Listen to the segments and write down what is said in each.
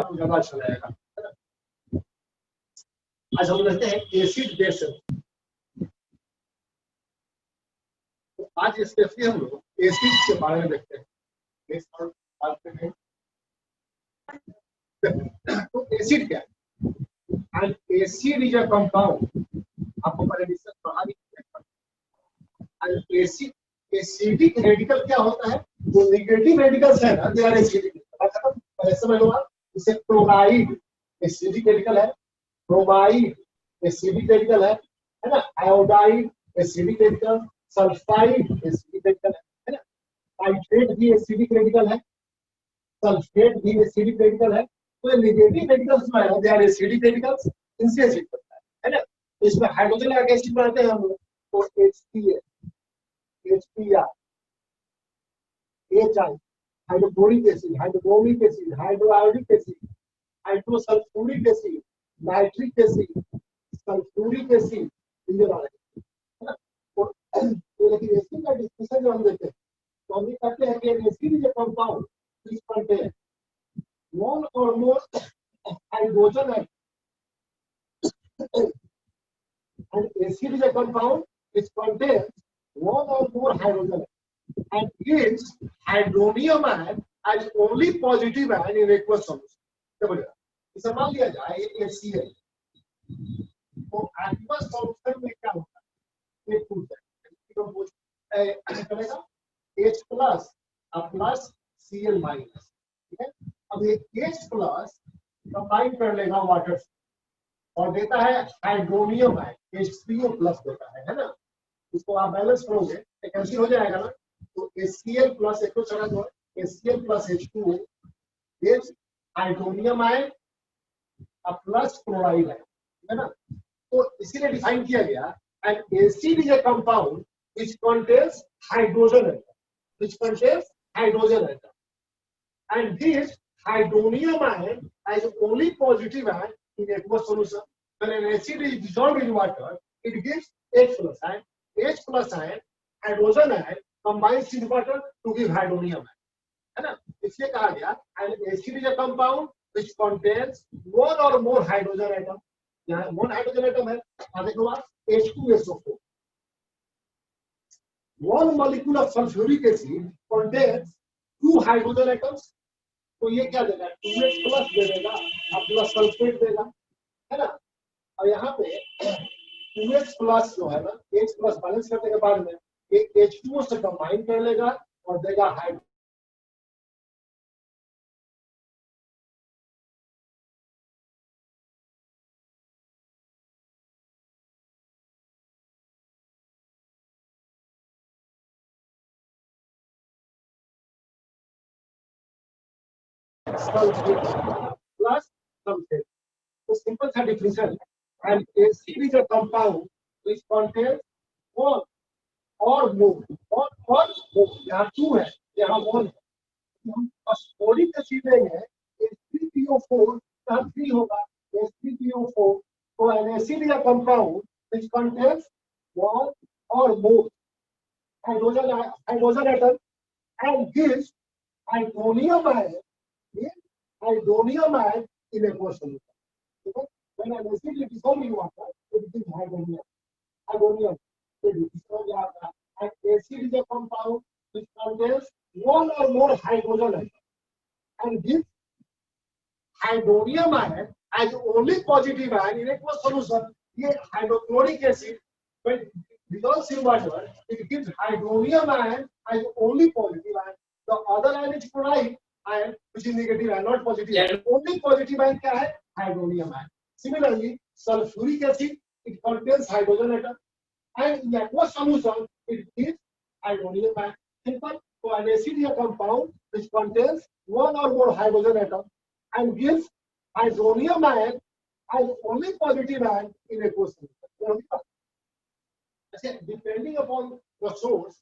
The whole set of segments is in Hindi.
तो ज्यादा अच्छा लगेगा। आज हम लेते हैं एसिड बेस। तो आज स्पेशली हम लोग एसिड के बारे में देखते हैं। तो एसिड क्या है? And acid is a compound, आपको पहले डिस्कस पढ़ा भी किया। एंड एसिडिक रेडिकल क्या होता है? जो नेगेटिव रेडिकल्स है ना, दे आर एसिडिक। पहले समझ लो आप, जैसे क्लोराइड एसिडिक रेडिकल है, ब्रोमाइड एसिडिक रेडिकल है ना, iodide acidic radical, sulphide acidic radical है ना, नाइट्रेट भी एसिडिक रेडिकल है, सल्फेट भी एसिडिक रेडिकल है। तो नेगेटिव रेडिकल्स में है, दे आर एसिडिक रेडिकल्स, इनसे एसिड बनता है ना। तो इसमें हाइड्रोजन लगा के एसिड बनाते हैं हम लोग, तो HCl, HPr, HI, hydrochloric acid, hydrobromic acid, hydroiodic acid, hydrosulphuric acid, nitric acid, sulphuric acid, ये वाले है ना। तो लेकिन एसिड का डिस्कशन जो हम देते हैं तो हम ये कहते हैं कि acid is a compound which contains one or more hydrogen atoms. And acid is a compound which contains one or more hydrogen atoms and gives hydronium ion as only positive ion in aqueous solution. इसे मान लिया जाए HCl, तो aqueous solution में क्या होता है? एक टूट जाएगा, H plus plus Cl minus, ठीक है। अब ये H प्लस कंबाइन कर लेगा वाटर से और देता है हाइड्रोनियम आयन, H3O प्लस देता है ना। इसको आप बैलेंस करोगे तो कैंसिल हो जाएगा ना। तो HCl प्लस एक तो चला जो है HCl plus H2O gives hydronium ion plus chloride ion, है ना। तो इसीलिए डिफाइन किया गया and acid is a compound which contains hydrogen atom, which contains hydrogen atom and this hydronium ion as only positive ion in aqueous solution. When an acid is dissolved in water, it gives H plus ion. H plus ion, hydrogen ion combines in water to give hydronium ion. है ना? इसलिए कहा गया and acid is a compound which contains one or more hydrogen atom. यहाँ one hydrogen atom है, देखो आप H2SO4. One molecule of sulfuric acid contains two hydrogen atoms. तो ये क्या देगा? 2H प्लस दे देगा और प्लस सल्फेट देगा, है ना। और यहाँ पे 2H प्लस जो है ना, H प्लस बैलेंस करने के बाद में एक H2O से कंबाइन कर लेगा और देगा हाइड्रोजन। प्लस सल्फेट, तो सिंपल सा डिफिनेशन है। And acid is a compound which contains one or मोर, यहाँ 2 है, यहाँ 1 है। हम फॉस्फोरिक एसिड लेंगे H3PO4, यहाँ 3 होगा H3PO4। तो an acid is a compound which contains one or more hydrogen atom and gives hydronium ion, hydronium ion in aqueous solution. Okay? When an acid is dissolved in water, it gives hydronium. Hydronium. And acid is a compound which contains one or more hydrogen atoms and gives hydronium ion as only positive ion in aqueous solution. ये hydrochloric acid when dissolves in water, it gives hydronium ion as only positive ion. The other ion is chloride ion, which is negative ion, not positive ion. Only positive ion क्या है? Hydronium ion. Similarly, sulfuric acid, it contains hydrogen atom, and in aqueous solution, it gives hydronium ion. Simple. So an acid is a compound which contains one or more hydrogen atom and gives hydronium ion as only positive ion in aqueous solution. Depending upon the source,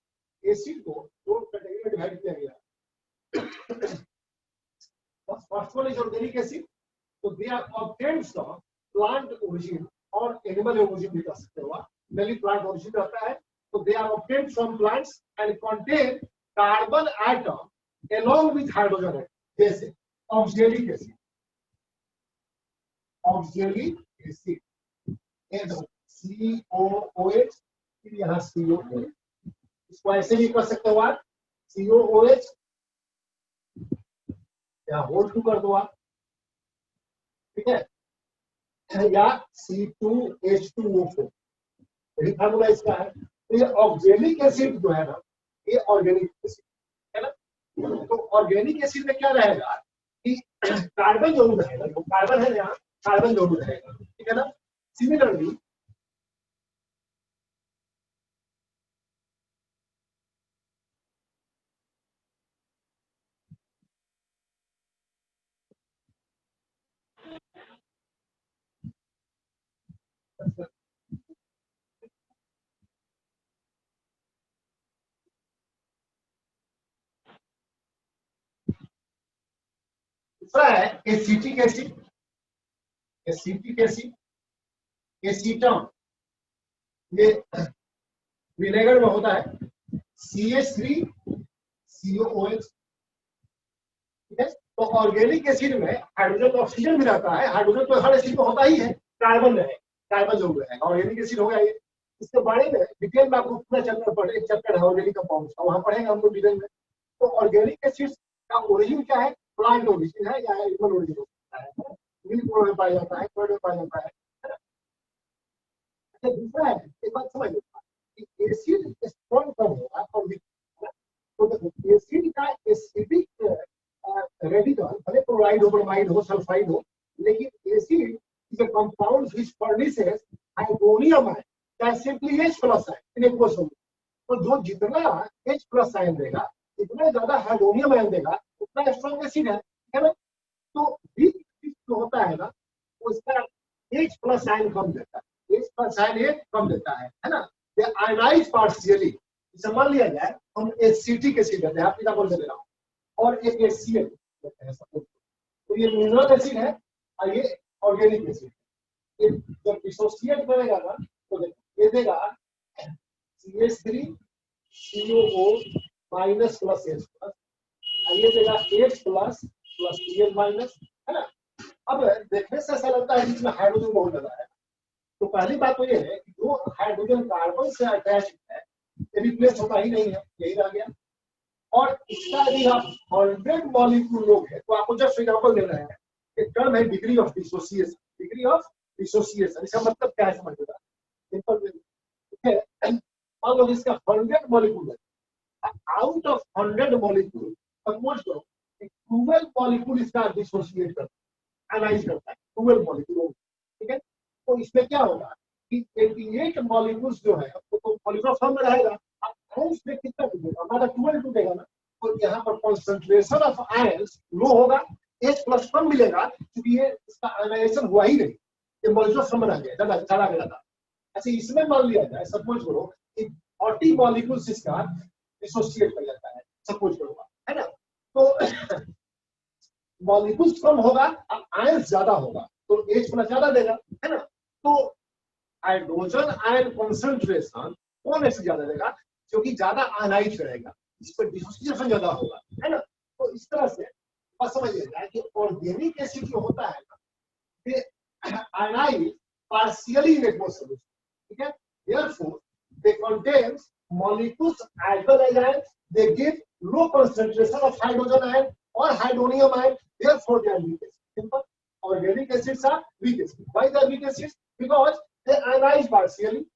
acid को दो कैटेगरी में डिवाइड किया गया। First one is organic acid. So they are obtained from plant origin or animal origin भी कह सकते हो आप। Mainly plant origin रहता है। So they are obtained from plants and contain carbon atom along with hydrogen atom. जैसे oxalic acid, auxiliary acid, COOH, फिर यहाँ COOH, इसको ऐसे भी कर सकते हो आप, COOH या होल 2 कर दो आप, ठीक है, या C2H2O4, यही फार्मूला इसका है। तो ये ऑक्जेलिक एसिड जो है ना, ये ऑर्गेनिक एसिड है ना। तो ऑर्गेनिक एसिड में क्या रहेगा कि कार्बन जरूर रहेगा, जो कार्बन है यहाँ कार्बन जरूर रहेगा, ठीक है ना। सिमिलरली दूसरा है एसिटिक एसिड, एसिटिक एसिड, एसीटम, ये विनेगर में होता है, CH3COOH, ठीक है। तो ऑर्गेनिक एसिड में हाइड्रोजन ऑक्सीजन भी रहता है, हाइड्रोजन तो हर एसिड में होता ही है, कार्बन रहे, कार्बन जरूर रहेगा, ऑर्गेनिक एसिड हो गया ये। इसके बारे में डिटेल में आपको पूरा चैप्टर पढ़े, एक चैप्टर है ऑर्गेनिक कंपाउंड्स का, वहां पढ़ेंगे हम लोग डिटेल में। तो ऑर्गेनिक एसिड का ओरिजिन क्या है, प्लांट ओरिजिन है या एनिमल ओरिजिन होता है, मिल्क में पाया जाता है, कर्ड में पाया जाता है। अच्छा दूसरा है, एक बात समझ लो कि एसिड स्ट्रॉन्ग कब होगा और वीक, तो देखो एसिड का एसिडिक रेडिकल भले क्लोराइड हो, ब्रोमाइड हो, सल्फाइड हो, लेकिन acid is a compound which furnishes hydronium ion या simply H+ ion in aqueous solution. तो जो जितना H+ आयन देगा, जितना ज्यादा हाइड्रोनियम आयन देगा, उतना स्ट्रॉन्ग एसिड है ना। तो वीक जो होता है ना, उसका H+ आयन कम देता है, H+ आयन ये कम देता है ना। ये आयनाइज पार्शियली, मान लिया जाए हम एसिटिक एसिड देते हैं, आपकी बोल दे रहा हूँ, और एक HCl देते हैं सपोज, तो ये मिनरल एसिड है और ये ऑर्गेनिक एसिड है। ये जब डिसोसिएट करेगा ना, तो देखो ये देगा CH3COO माइनस प्लस H+, और ये देगा H+ प्लस Cl माइनस, है ना। अब देखने से ऐसा लगता है इसमें हाइड्रोजन बहुत ज्यादा है। तो पहली बात तो ये है कि जो हाइड्रोजन कार्बन से अटैच है, रिप्लेस होता ही नहीं है, यही रह गया। और इसका यदि आप 100 मॉलिक्यूल लोग है, तो आपको जस्ट एग्जांपल दे रहे हैं, एक टर्म है degree of dissociation, degree of dissociation, इसका मतलब क्या है समझिएगा, सिंपल, ठीक है। मान लो इसका 100 मॉलिक्यूल है, आउट ऑफ 100 मॉलिक्यूल सपोज करो 12 मॉलिक्यूल इसका डिसोसिएट करता है, एनालाइज करता है, 12 मॉलिक्यूल, ठीक है। तो इसमें क्या होगा कि 88 मॉलिक्यूल्स जो है तो मॉलिक्यूल फॉर्म में रहेगा, उसमें कितना टूटेगा, हमारा 12 टूटेगा ना। तो यहाँ पर कॉन्सेंट्रेशन ऑफ आयंस लो होगा, H+ कम मिलेगा, क्योंकि ये इसका आयनाइजेशन हुआ ही नहीं, ये मॉलिक्यूल फॉर्म में रह गया, ज्यादा चला गया था। अच्छा इसमें मान लिया जाए, सपोज करो कि 40 मॉलिक्यूल्स इसका एसोसिएट कर जाता है, सपोज करो, है ना। तो मॉलिक्यूल्स कम होगा, आयंस ज्यादा होगा, तो H+ ज्यादा देगा, है ना। तो हाइड्रोजन आयन कॉन्सेंट्रेशन कौन ऐसे ज्यादा देगा, क्योंकि ज्यादा आयनाइज रहेगा, इस पर डिसोसिएशन ज्यादा होगा, है ना। तो इस तरह से बस समझ लीजिए कि ऑर्गेनिक एसिड जो होता है ना, ये ionize partially in aqueous solution, ठीक है। Therefore, they contain molecules as well as ions. They give low concentration of hydrogen ion or hydronium ion. Therefore, they are weak acids. Simple. Organic acids are weak acids. Why they are weak acids? Because they ionize partially.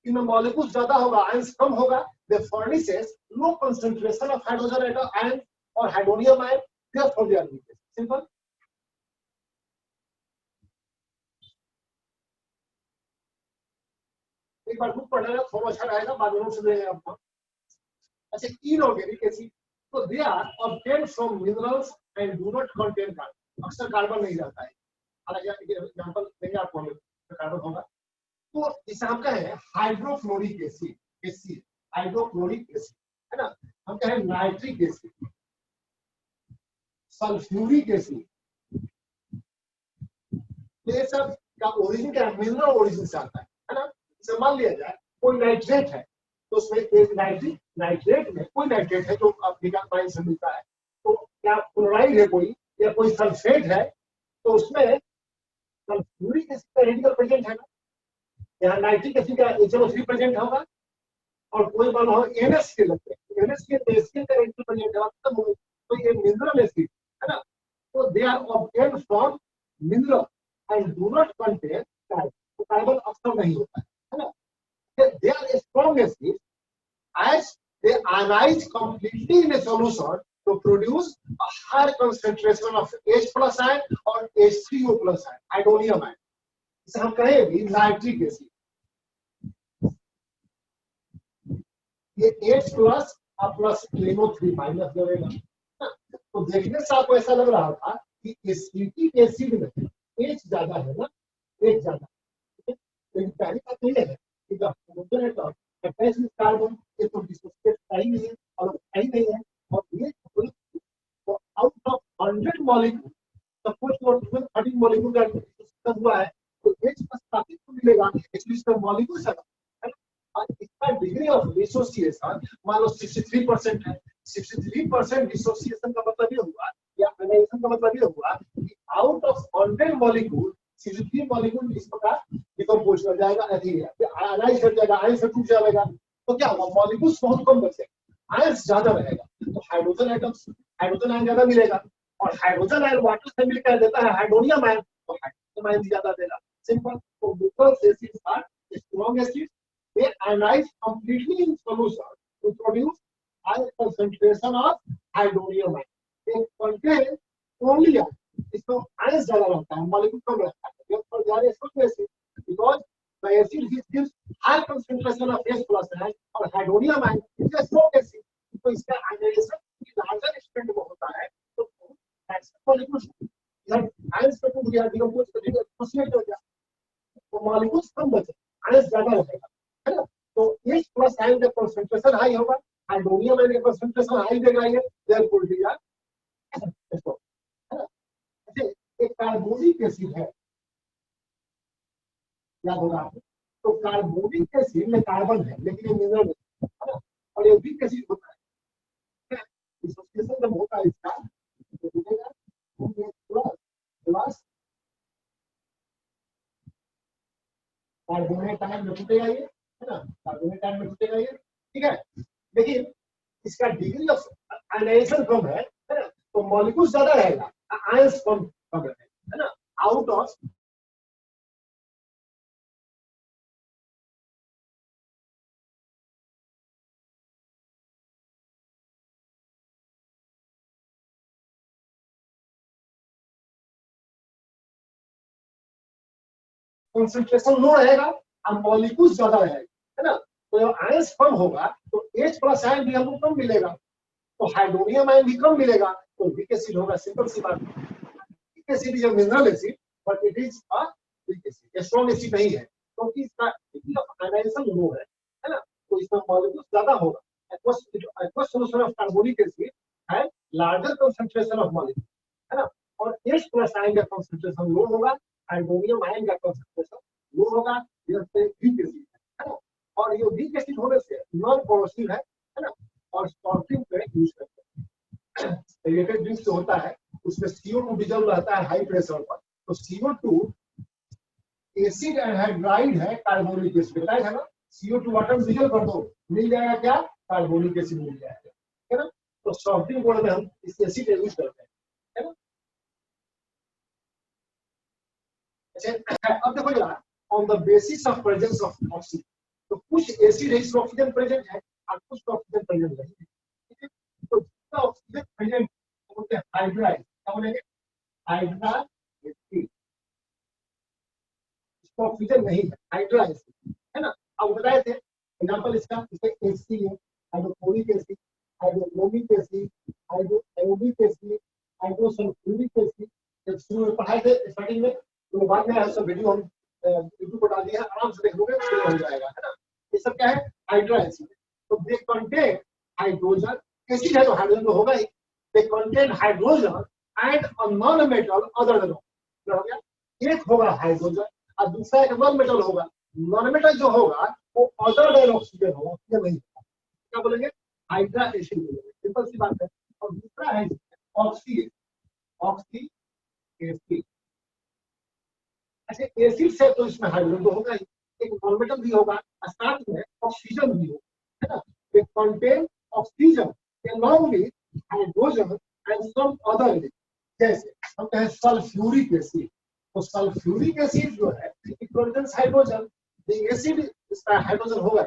इनमें molecules ज्यादा होगा, ions कम होगा. They furnishes low concentration of hydrogen ion or hydronium ion. Therefore, they are weak acids. Simple. एक बार बुक पढ़ लेना, थोड़ा अच्छा रहेगा, बाद में नोट्स देंगे आपको। अच्छा इनऑर्गेनिक एसिड, तो they are obtained from minerals and do not contain carbon, अक्सर कार्बन नहीं रहता है, हालांकि एग्जांपल देंगे आपको हम, कार्बन होगा। तो इसे हम कहें hydrofluoric acid, acid hydrofluoric acid, है ना। हम कहें नाइट्रिक एसिड, सल्फ्यूरिक एसिड, ये सब का ओरिजिन क्या है, मिनरल ओरिजिन से आता है ना। इसे मान लिया जाए कोई नाइट्रेट है, तो उसमें एक नाइट्रेट में कोई नाइट्रेट है जो पानी से मिलता है, तो क्या क्लोराइड है कोई या कोई सल्फेट है, तो उसमें सल्फ्यूरिक एसिड का रेडिकल प्रेजेंट है ना, यहाँ नाइट्रिक एसिड का HNO3 प्रेजेंट होगा, और कोई मान लो NH के लगते हैं, NH के HCl का रेडिकल प्रेजेंट है, तो ये मिनरल एसिड है ना, तो they are obtained from mineral and do not contain carbon, तो कार्बन अक्सर नहीं होता है ना, they are strong acid as they ionize completely in a solution to produce a higher concentration of H plus ion or H3O plus ion, hydronium ion, इसे हम कहें भी नाइट्रिक एसिड। ये H प्लस और प्लस NO3 माइनस देगा, तो देखने से आपको ऐसा लग रहा था कि एसिटिक एसिड में H ज्यादा है ना, H ज्यादा, लेकिन पहली बात तो ये है कि जब हाइड्रोजन अटैच विद कार्बन, ये तो डिसोसिएट सही नहीं है और सही नहीं है, और ये तो आउट ऑफ 100 मॉलिक्यूल सपोज तो 13 मॉलिक्यूल का डिस्कशन हुआ है, तो H बस काफी तो मिलेगा, एक्चुअली इसका मॉलिक्यूल है ना, और इसका डिग्री ऑफ डिसोसिएशन मान लो 63% है, 63% डिसोसिएशन का मतलब ये हुआ, या एनालाइजेशन का मतलब ये हुआ कि आउट ऑफ 100 मॉलिक्यूल 63 मॉलिक्यूल इस प्रकार डिकम्पोज कर जाएगा, आयनाइज कर जाएगा, आयन से टूट जाएगा, तो क्या होगा, मॉलिक्यूल्स बहुत कम बचे, आयंस ज्यादा रहेगा, तो हाइड्रोजन एटम्स, हाइड्रोजन आयन ज्यादा मिलेगा, और हाइड्रोजन आयन वाटर से मिलकर देता है हाइड्रोनियम आयन, तो हाइड्रोनियम आयन ज्यादा देगा, सिंपल। तो mineral acids are strong acids, they ionize completely in solution to produce high concentration of hydronium ion, they contain only ion, इसमें आयन ज्यादा रहता है, मॉलिक्यूल कम रहता है, therefore they are strong acid because the acid which gives high concentration of H plus ion और hydronium ion is a strong acid, तो इसका आयनाइजेशन लार्जर एक्सटेंट में होता है, तो मॉलिक्यूल्स इधर आयंस पे टूट गया, डिकम्पोज कर दिया, डिसोसिएट हो गया, तो मॉलिक्यूल्स कम बचे, आयंस ज्यादा रहेगा, है ना, तो H प्लस आयन का कंसंट्रेशन हाई होगा, हाइड्रोनियम आयन का कंसंट्रेशन हाई देगा, ये देयरफॉर दिया, इसको है ना। अच्छा, एक कार्बोनिक एसिड है, याद होगा आपको, तो कार्बोनिक एसिड में कार्बन है लेकिन ये मिनरल है ना, और ये वीक एसिड होता है, डिसोसिएशन जब होता है इसका तो मिलेगा प्लस प्लस कार्बोनेट आयन में टूटेगा ये, है ना, कार्बोनेट आयन में टूटेगा ये, ठीक है, लेकिन इसका डिग्री ऑफ आयनाइजेशन कम है ना, तो मॉलिक्यूल ज्यादा रहेगा, आयंस कम कम रहेगा, है ना, आउट ऑफ कंसंट्रेशन लो रहेगा और मॉलिक्यूल ज्यादा रहेगा, है ना, तो जब आयंस कम होगा तो H प्लस आयन भी हमको कम मिलेगा, तो हाइड्रोनियम आयन भी कम मिलेगा, तो वीक एसिड होगा, सिंपल सी बात। Weak acid is a mineral acid but it is a week acid, strong acid नहीं है, क्योंकि इसका डिग्री ऑफ आयनाइजेशन लो है ना, तो इसमें मॉलिक्यूल ज्यादा होगा, aqueous solution of carbonic acid है लार्जर कंसंट्रेशन ऑफ मॉलिक्यूल, है ना, और H प्लस आयन का कंसंट्रेशन लो होगा, हाइड्रोनियम आयन का कंसंट्रेशन लो होगा, यह वीक एसिड है ना, और ये वीक एसिड होने से नॉन कोरोसिव है ना, और स्पार्कलिंग पे यूज करते हैं, एरिएटेड ड्रिंक्स जो होता है उसमें CO2 डिजॉल्व रहता है हाई प्रेशर पर, तो CO2 एसिड एनहाइड्राइड है कार्बोनिक एसिड, बताया था ना, CO2 वाटर डिजॉल्व कर दो, मिल जाएगा क्या, कार्बोनिक एसिड मिल जाएगा, है ना, तो सॉफ्ट ड्रिंक में हम इस एसिड यूज करते हैं, है ना। अच्छा, अब देखो जरा, on the basis of presence of oxygen, तो कुछ एसिड है इसमें ऑक्सीजन प्रेजेंट है और कुछ ऑक्सीजन प्रेजेंट नहीं है, ठीक है, तो जितना ऑक्सीजन प्रेजेंट बोलते हैं हाइड्राइड, क्या बोलेंगे, हाइड्रा एसिड, इसको ऑक्सीजन नहीं है, हाइड्रा एसिड, है ना, अब बताए थे एग्जांपल इसका, इसमें HCl, hydrochloric acid, hydrochloric acid, hydrobromic acid, hydrosulphuric acid, जब शुरू में पढ़ाए थे स्टार्टिंग में, तो बाद में सब वीडियो हम यूट्यूब पर डाल दिया है, आराम से देख लोगे, क्लियर हो जाएगा, है ना, ये सब क्या है, हाइड्रा एसिड, तो दे कंटेन हाइड्रोजन, एसिड है तो हाइड्रोजन तो होगा ही, they contain hydrogen and a non metal other than, क्या हो गया, एक होगा हाइड्रोजन और दूसरा एक नॉन मेटल होगा, नॉन मेटल जो होगा वो अदर देन ऑक्सीजन होगा, ऑक्सीजन नहीं होगा, क्या बोलेंगे, हाइड्रा एसिड बोलेंगे, सिंपल सी बात है। और दूसरा है ऑक्सी, ऑक्सी एसिड, ऐसे एसिड से तो इसमें हाइड्रोजन तो होगा ही, एक नॉन-मेटल भी होगा, साथ में ऑक्सीजन भी होगा, है ना। It contain oxygen along with hydrogen and some other, जैसे हम कहें सल्फ्यूरिक एसिड, तो सल्फ्यूरिक एसिड जो है इट कंटेन्स हाइड्रोजन, एसिड इसका हाइड्रोजन होगा,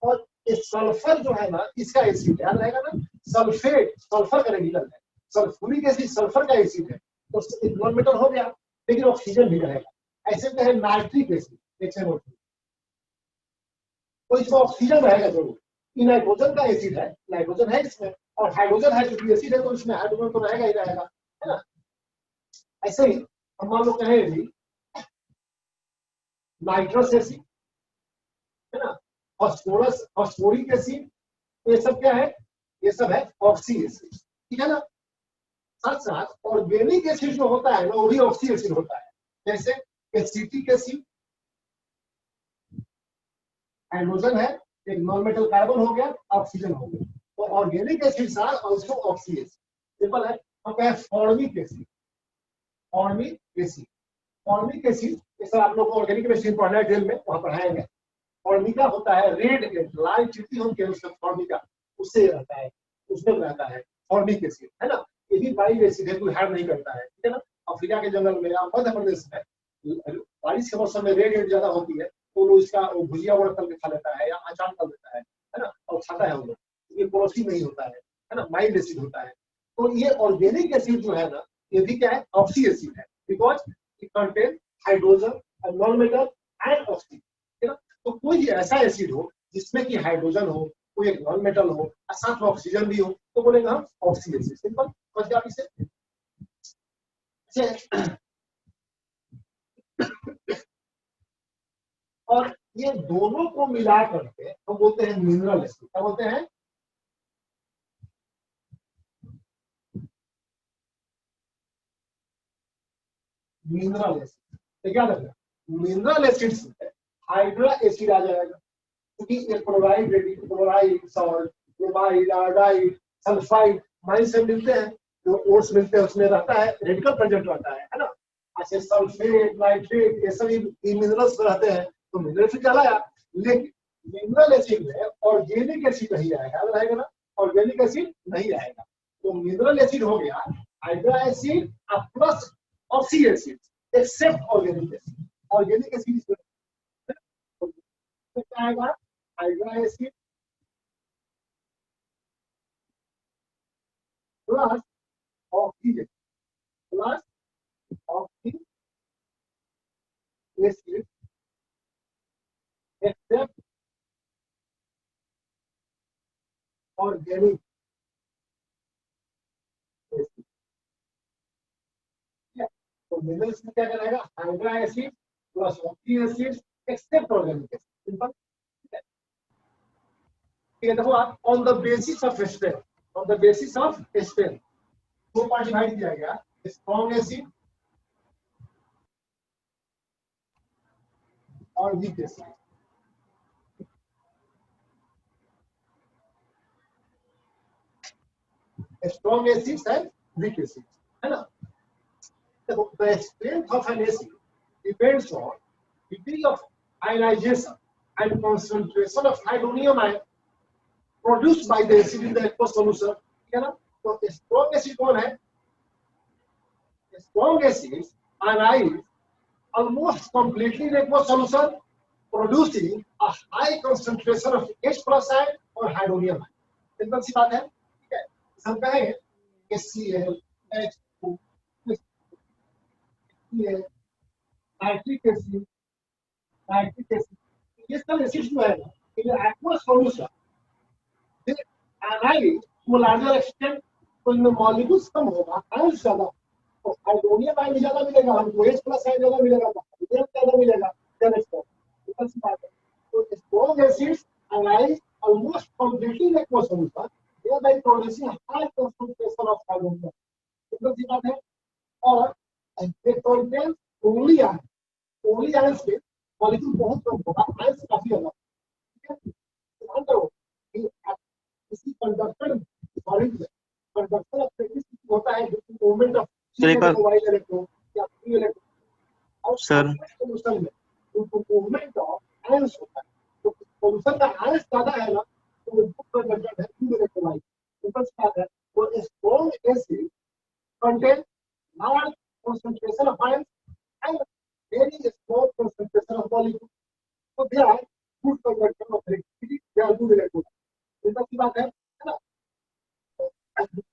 और ये सल्फर जो है ना इसका एसिड याद रहेगा ना, सल्फेट सल्फर का रेडिकल है, सल्फ्यूरिक एसिड सल्फर का एसिड है, तो नॉन मेटल हो गया लेकिन ऑक्सीजन भी रहेगा। ऐसे में है नाइट्रिक एसिड, HNO2, तो इसमें ऑक्सीजन रहेगा जरूर। ये नाइट्रोजन का एसिड है, नाइट्रोजन है इसमें और हाइड्रोजन है, क्योंकि एसिड है तो इसमें हाइड्रोजन तो रहेगा ही रहेगा, है ना। ऐसे ही हम मान लो कहें भी नाइट्रस एसिड, है ना, फास्फोरस फास्फोरिक एसिड, ये सब क्या है, ये सब है ऑक्सी एसिड, ठीक है ना। साथ साथ ऑर्गेनिक एसिड जो होता है ना वो भी ऑक्सी एसिड होता है, जैसे एसिटिक एसिड, हाइड्रोजन है, एक नॉन मेटल कार्बन हो गया, ऑक्सीजन हो गया, तो organic acids are also oxy acid, simple है। हम कहें formic acid, formic acid, formic acid ये सब आप लोग को ऑर्गेनिक एसिड पढ़ना है जेल में, वहां पढ़ाएंगे। फॉर्मिका होता है रेड एंड लाल चिट्ठी होती है उसका फॉर्मिका, उससे रहता है, उसमें रहता है फॉर्मिक एसिड, है ना। ये भी वाइल्ड एसिड है, कोई हार्म नहीं करता है, ठीक है ना। अफ्रीका के जंगल में या मध्य प्रदेश में बारिश के मौसम में रेड एंड ज्यादा होती है, तो लोग इसका भुजिया वगैरह तल के खा लेता है या अचार तल लेता है ना, और खाता है वो लोग, ये पड़ोसी नहीं होता है ना, माइल्ड एसिड होता है। तो ये ऑर्गेनिक एसिड जो है ना ये भी क्या है, ऑक्सी एसिड है, because it contain hydrogen and non metal and oxygen, है ना। तो कोई ऐसा एसिड हो जिसमें कि हाइड्रोजन हो, कोई एक नॉन मेटल हो और साथ में ऑक्सीजन भी हो, तो बोलेंगे हम ऑक्सी एसिड, सिंपल समझ गया आप इसे। और ये दोनों को मिला करके हम बोलते हैं मिनरल एसिड, क्या बोलते हैं, मिनरल एसिड। तो क्या लगेगा, मिनरल एसिड से हाइड्रा एसिड आ जाएगा, क्योंकि ये chloride chloride salt chloride iodide sulphide mine से मिलते हैं, जो ओर्स मिलते हैं उसमें रहता है रेडिकल प्रेजेंट रहता है ना। ऐसे सल्फेट नाइट्रेट ये सभी मिनरल्स रहते हैं, तो मिनरल एसिड कहलाया। लेकिन मिनरल एसिड में ऑर्गेनिक एसिड नहीं आएगा, रहेगा ना, ऑर्गेनिक एसिड नहीं आएगा, तो मिनरल एसिड हो गया hydra acid plus oxy acid except organic acid, organic acid क्या आएगा, hydra acid plus oxygen plus oxy acid except organic acid, तो मिनरल्स में क्या रहेगा, hydra acid plus oxy acid except organic acid, simple. ठीक है, देखो आप on the basis of strength, on the basis of strength दो पार्ट डिवाइड किया गया, स्ट्रॉन्ग एसिड और weak acid. Strong acids and weak acid, है ना। देखो the strength of an acid depends on degree of ionization and concentration of hydronium ion produced by the acid in the aqueous solution, ठीक है ना। तो स्ट्रॉन्ग एसिड कौन है, strong acids ionize almost completely in aqueous solution, producing a high concentration of H plus ion और हाइड्रोनियम आयन, सिंपल सी बात है, ठीक है। हम कहें HCl H2 नाइट्रिक एसिड ये सब एसिड जो है ना इन aqueous solution they ionize to a larger extent, तो इनमें मॉलिक्यूल्स कम होगा, आयन ज्यादा, तो हाइड्रोनियम आयन ज्यादा मिलेगा हमको, H प्लस आयन ज्यादा मिलेगा, हाइड्रोनियम ज्यादा मिलेगा, सिंपल सी बात है। तो strong acids ionize almost completely in aqueous solution, thereby producing high concentration of hydrogen, simple सी बात है। और they contain only ion, only ion से मॉलिक्यूल बहुत कम होगा, आयन से काफी अलग, ठीक है। ध्यान करो कि किसी कंडक्टर सॉलिड में कंडक्टर स्टेटिस्टिक होता है, मूवमेंट ऑफ वाइड इलेक्ट्रॉन या फ्री इलेक्ट्रॉन, और सर सोल्यूशन का आयंस ज्यादा है ना तो वो बुक कन्वर्टेड है टू इलेक्ट्रोलाइट। सिंपल सी बात है। वो strong acid contain large concentration of ions and very small concentration of molecules. So they are good converter of electricity. They are good electrolyte. Simple सी बात है ना?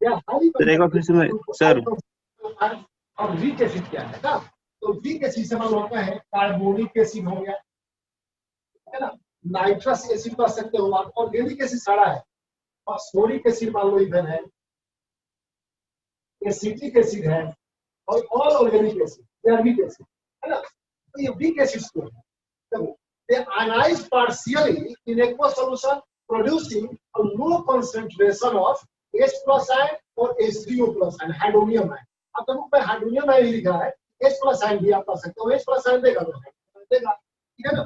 They are highly सर एक बार फिर से मैं सर concentrated. और वीक एसिड क्या है ना? तो वीक एसिड से मालूम होता है कार्बोनिक एसिड हो गया, है ना? नाइट्रस एसिड कह सकते हो आप। ऑर्गेनिक एसिड सारा है। फॉस्फोरिक एसिड मान लो इधर है, एसिटिक एसिड है, और all organic acid, they are weak acid, है ना? तो ये वीक एसिड्स को है। देखो, they ionize partially in aqueous solution producing a low concentration of H plus ion or H3O plus ion, hydronium ion. अब देखो मैं हाइड्रोनियम आयन लिखा है, H plus ion भी आप कर सकते हो, H plus ion देगा देगा, ठीक है ना?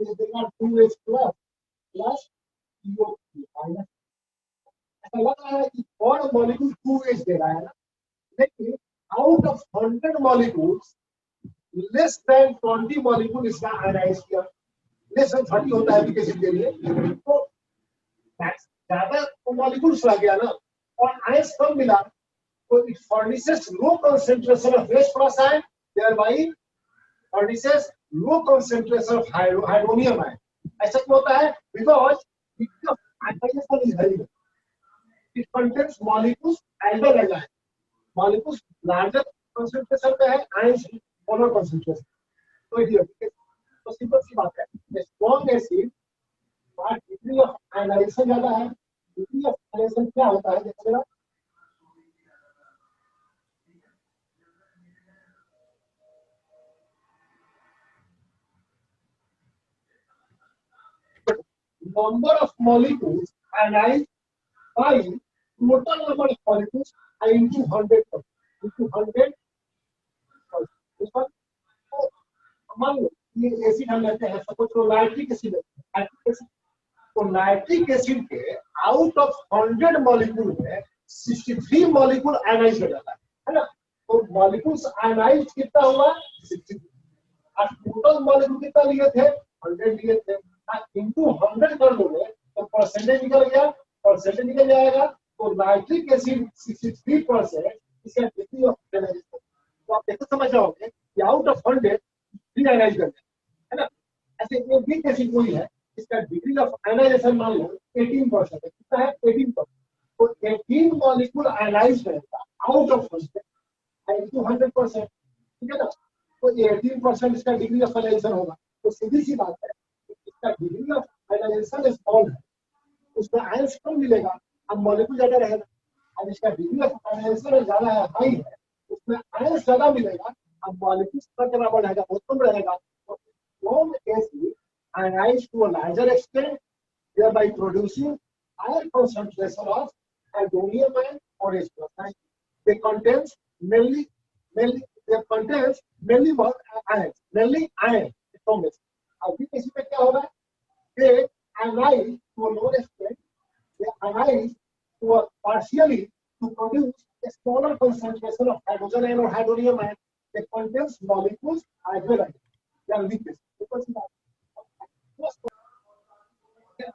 देगा 2H plus plus CO3 minus. ऐसा लग रहा है कि और मॉलिक्यूल 2H दे रहा है ना, लेकिन out of 100 molecules less than 20 molecule इसका आयनाइज किया। लेस देन 30 होता है एप्लीकेशन के लिए, तो ज्यादा मॉलिक्यूल्स आ गया ना और आयंस कम मिला, तो it furnishes low concentration of H plus ion, thereby furnishes low concentration of hydronium ion. ऐसा क्यों होता है? Because ionization is high. It contains molecules as well as ions. Molecules larger concentration पे है, ions smaller concentration. तो ये तो सिंपल सी बात है, स्ट्रॉन्ग एसिड का डिग्री ऑफ आयनाइजेशन ज्यादा है। डिग्री ऑफ आयनाइजेशन क्या होता है देखो जरा, number of molecules ionized by total number of molecules into 100 into 100 मान लो ये एसिड हम लेते हैं, सपोज तो नाइट्रिक एसिड लेते हैं, तो नाइट्रिक एसिड के आउट ऑफ 100 मॉलिक्यूल में 63 मॉलिक्यूल आयनाइज हो जाता है ना? तो मॉलिक्यूल्स आयनाइज कितना हुआ? 63। और टोटल मॉलिक्यूल कितना लिए थे? 100 लिए थे। इनटू 100 कर दोगे तो परसेंटेज निकल गया, परसेंटेज निकल जाएगा। तो नाइट्रिक एसिड 63% इसका डिग्री ऑफ आयनाइजेशन। तो आप देखो समझ जाओगे कि आउट ऑफ 100 3 आयनाइज कर है ना? ऐसे ये वीक एसिड कोई है, इसका डिग्री ऑफ आयनाइजेशन मान लो 18% है। कितना है? 18%। तो 18 मॉलिक्यूल आयनाइज रहेगा आउट ऑफ 100 इनटू 100%, ठीक है ना? तो 18% इसका डिग्री ऑफ आयनाइजेशन होगा। तो सीधी सी बात है, इसका डिग्री ऑफ आयनाइजेशन स्मॉल है, उसमें आयंस कम मिलेगा, अब मॉलिक्यूल ज्यादा रहेगा। अब इसका डिग्री ऑफ आयनाइजेशन ज्यादा है, हाई है, उसमें आयंस ज्यादा मिलेगा, अब मॉलिक्यूल का बराबर रहेगा, बहुत कम रहेगा। तो strong acid ionized to a larger extent, thereby producing higher concentration of hydronium ion or H plus ion. They contains mainly they contains mainly what ions, mainly iron strong acid. अभी इसमें क्या होगा? They ionize to a lower extent, they ionize to a partially to produce a smaller concentration of hydrogen ion or hydronium ion. They contains molecules as well as they are weakest. Because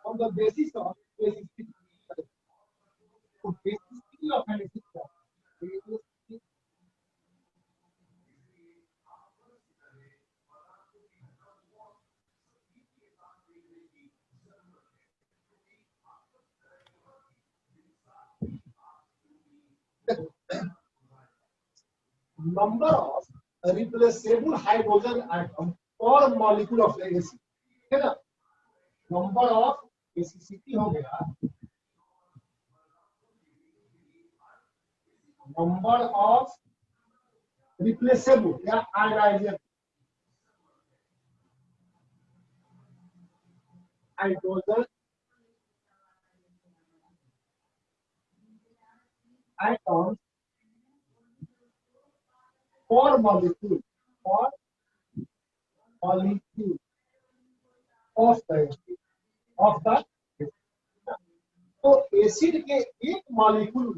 on the basis of basicity of analysis, number of replaceable hydrogen atom per molecule of legacy, है ना? नंबर ऑफ बेसिसिटी हो गया, नंबर ऑफ रिप्लेसेबल या ionizable hydrogen atoms for molecule of the तो एसिड के एक मॉलिक्यूल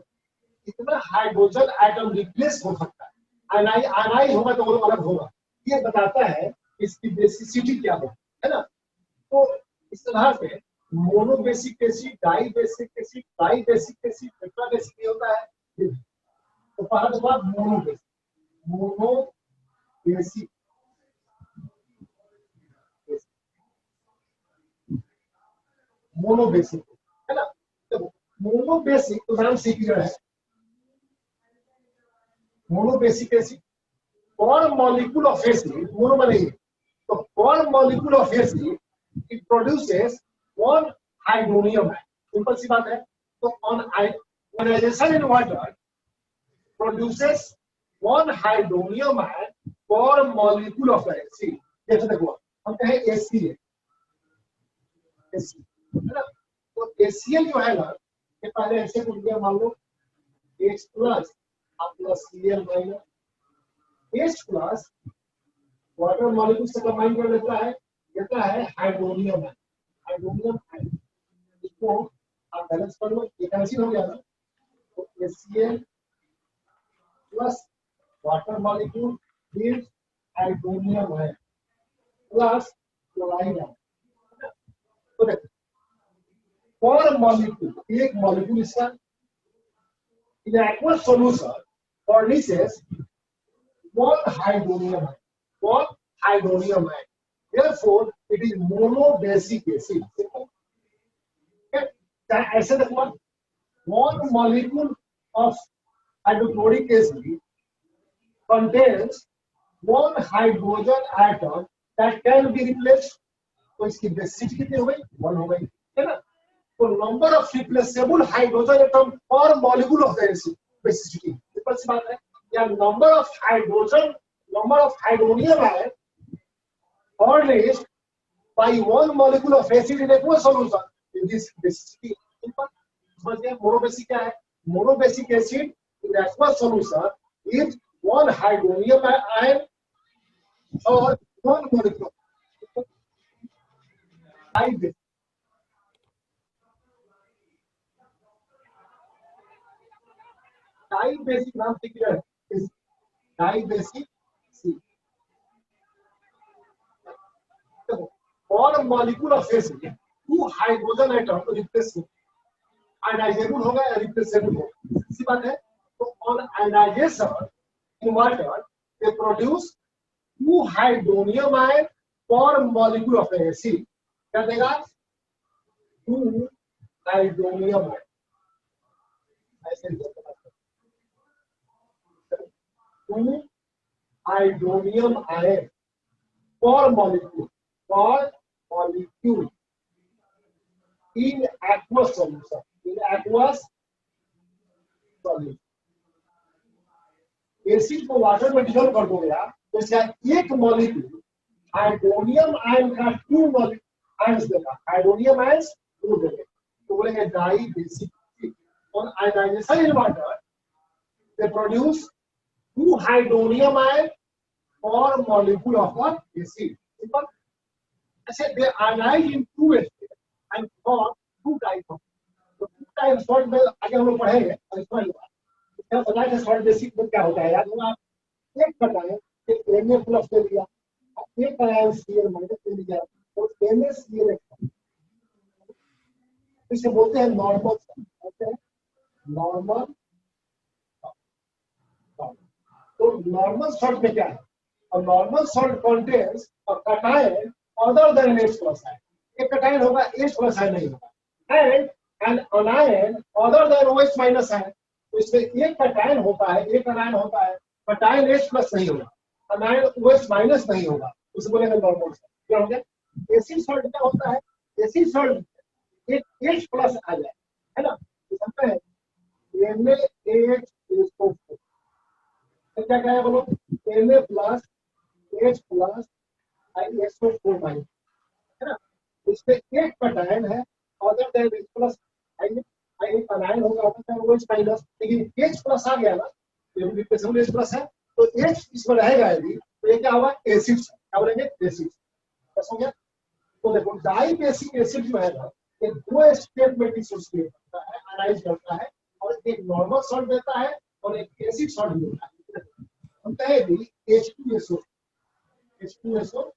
कितना हाइड्रोजन आइटम रिप्लेस हो सकता है, आनाई होगा तो वो अलग होगा, ये बताता है इसकी बेसिसिटी क्या है ना। तो इस तरह से monobasic acid, dibasic acid, tribasic acid, tetrabasic होता है। तो पहला तो बात मोनो बेसिक है ना। तो मोनो बेसिक तो नाम सीख रहे हैं, monobasic acid per molecule of acid, mono बनेगी तो per molecule of acid it produces one hydronium है, सिंपल सी बात है। तो on ionization in water produces one hydronium है पर मॉलिक्यूल ऑफ एसिड। जैसे देखो हम कहें एसी है ना, तो एसीएल जो है ना, ये पहले ऐसे कुछ दिया, मान लो H plus plus Cl minus H plus water molecule से कंबाइन कर देता है हाइड्रोनियम है, इसको आप बैलेंस कर लो, ये कैंसिल हो गया ना। तो HCl प्लस वाटर मॉलिक्यूल फिर हाइड्रोनियम है प्लस क्लोराइड है। तो देखो पर मॉलिक्यूल एक मॉलिक्यूल इसका इन aqueous solution furnishes one hydronium है, therefore it is monobasic acid। ऐसे देखो one molecule of hydrochloric acid contains one hydrogen atom that can be replaced। तो इसकी बेसिसिटी कितनी हो गई, 1 हो गई, है ना। तो number of replaceable hydrogen atom per molecule of the acid basicity, simple सी बात है। या नंबर ऑफ हाइड्रोनियम है furnished by one molecule of acid in aqueous solution in this basicity, simple समझ गए। मोनोबेसिक क्या है, monobasic acid in aqueous solution is one hydronium ion और one molecule डाई बेसिक नाम से क्लियर है, डाई बेसिक सी। और molecule of acid two hydrogen atom replace ionizable होगा या रिप्लेसेबल होगा, इसी बात है। तो on ionization in water they produce two hydronium ion per molecule of acid, क्या देगा, टू हाइड्रोनियम आयन। ऐसे two hydronium ion per molecule इन aqueous solution, एसिड को वाटर में डिसॉल्व कर दोगे आप, तो इसका एक मॉलिक्यूल हाइड्रोनियम आयन का 2 आयंस देगा, हाइड्रोनियम आयंस 2 देंगे, तो बोलेंगे dibasic. On ionization in water they produce 2 hydronium ion और मॉलिक्यूल ऑफ एसिड, सिंपल। ऐसे they ionise in 2 acid and form 2 type of, तो 2 टाइप सॉल्ट में आगे हम लोग पढ़ेंगे और इसमें क्या पता है सॉल्ट बेसिक में क्या होता है, याद होगा आप एक बताएं कि Na प्लस ले लिया, एक आयन Cl माइनस ले लिया, तो NaCl इसे बोलते हैं नॉर्मल सॉल्ट, बोलते हैं नॉर्मल। तो नॉर्मल सॉल्ट में क्या है, और normal salt contains a cation other than H plus ion, एक कैटायन होगा H प्लस आयन नहीं होगा, and an anion other than OH minus ion. तो इसमें एक कैटायन होता है, एक अनायन होता है, कैटायन H प्लस नहीं होगा, अनायन OH माइनस नहीं होगा, उसे बोलेंगे नॉर्मल सॉल्ट। क्या हो गया, एसिड सॉल्ट क्या होता है, एसिड सॉल्ट एक H प्लस आ जाए, है ना, समझते हैं NaHH4, तो क्या क्या है बोलो, Na plus H plus SO4 minus, है ना। इसमें एक कैटायन है अदर देन H प्लस, एक अनायन होगा अदर देन OH माइनस, लेकिन H प्लस आ गया ना, तो रिप्लेसेबल H प्लस है, तो H इसमें रहेगा यदि, तो ये क्या होगा, एसिड, क्या बोलेंगे, एसिड। बस हो गया। तो देखो डाई बेसिक एसिड जो है ना, ये दो स्टेप में डिसोसिएट करता है, एनालाइज करता है, और एक नॉर्मल सॉल्ट देता है और एक एसिड सॉल्ट देता है। हम कहे भी H2SO, H2SO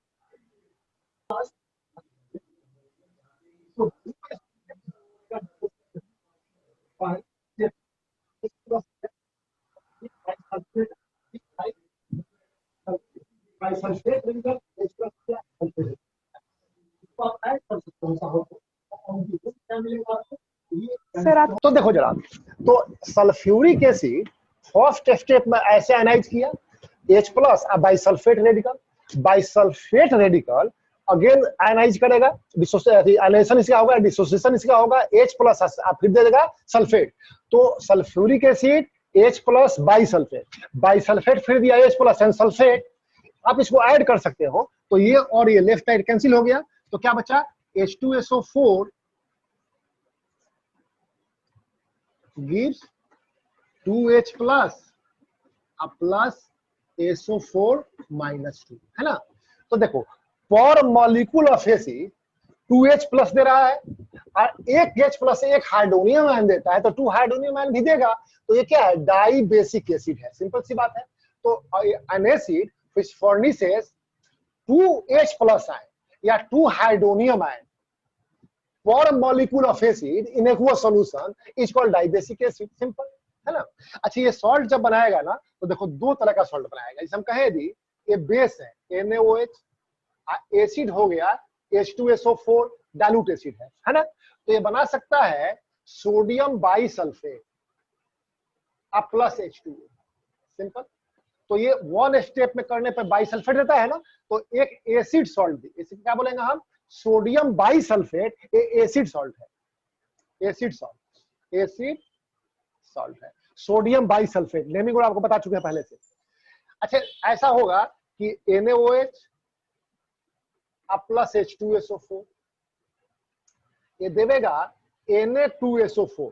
सर आप तो देखो जरा, तो सल्फ्यूरिक एसिड फर्स्ट स्टेप में ऐसे एनालाइज किया, H plus bisulphate radical, bisulphate radical again ionize करेगा, आयनाइजेशन इसका होगा, डिसोसिएशन इसका होगा, H प्लस फिर दे देगा सल्फेट। तो sulphuric acid H plus bisulphate, bisulphate फिर दिया H प्लस एंड सल्फेट, आप इसको ऐड कर सकते हो। तो ये और ये लेफ्ट साइड कैंसिल हो गया, तो क्या बचा, H2SO4 gives 2H plus plus SO4 minus 2, है ना। तो देखो per molecule of acid 2H plus दे रहा है और एक H प्लस एक हाइड्रोनियम आयन देता है, तो 2 हाइड्रोनियम आयन भी देगा। तो ये क्या है, डाई बेसिक एसिड है, सिंपल सी बात है। तो an acid which furnishes 2H plus ion या 2 hydronium ion per molecule of acid in aqueous solution is called dibasic acid, simple, है ना। अच्छा, ये सॉल्ट जब बनाएगा ना, तो देखो दो तरह का सॉल्ट बनाएगा। जैसे हम कहे दी ये बेस है NaOH, एसिड हो गया H2SO4 डाइल्यूट एसिड है ना। तो ये बना सकता है sodium bisulphate plus H2O, simple. तो ये वन स्टेप में करने पर बाइसल्फेट देता है ना, तो एक एसिड सॉल्ट दी, इसे क्या बोलेंगे हम, सोडियम बाइसल्फेट, ये एसिड सॉल्ट है, एसिड सॉल्ट, एसिड सॉल्ट है, सोडियम बाइसल्फेट, नेमिंग आपको बता चुके हैं पहले से। अच्छा, ऐसा होगा कि NaOH प्लस H2SO4 ये देगा Na2SO4,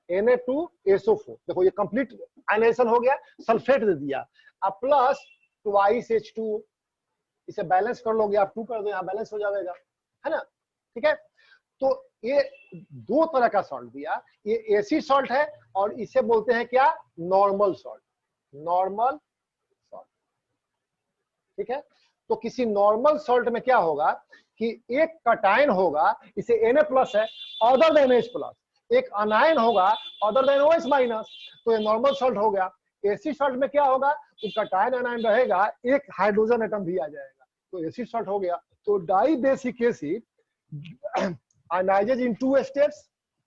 Na2SO4, देखो ये कंप्लीट आयनाइजेशन हो गया, सल्फेट दे दिया, अब प्लस ट्वाइस H2O, इसे बैलेंस कर लोगे आप, 2 कर दो, यहाँ बैलेंस हो जाएगा, है ना, ठीक है। तो ये दो तरह का सॉल्ट दिया, ये एसिड सॉल्ट है और इसे बोलते हैं क्या, नॉर्मल सॉल्ट, नॉर्मल सॉल्ट, ठीक है। तो किसी नॉर्मल सॉल्ट में क्या होगा कि एक कटायन होगा, इसे Na प्लस है अदर देन H प्लस, एक अनायन होगा अदर देन OH माइनस, तो ये नॉर्मल सॉल्ट हो गया। एसिड सॉल्ट में क्या होगा, तो कटायन अनायन रहेगा, एक हाइड्रोजन एटम भी आ जाएगा, तो एसिड सॉल्ट हो गया। तो dibasic acid ionizes in 2 steps,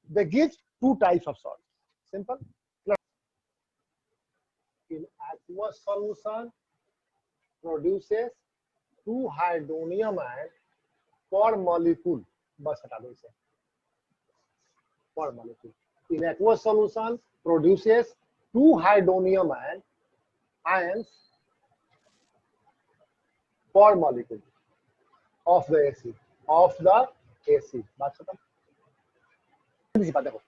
they give 2 types of salt, simple। in aqueous solution produces 2 hydronium ion per molecule, बस हटा दो इसे, per molecule। in aqueous solution produces 2 hydronium ions per molecule of the acid, बात खत्म। देखो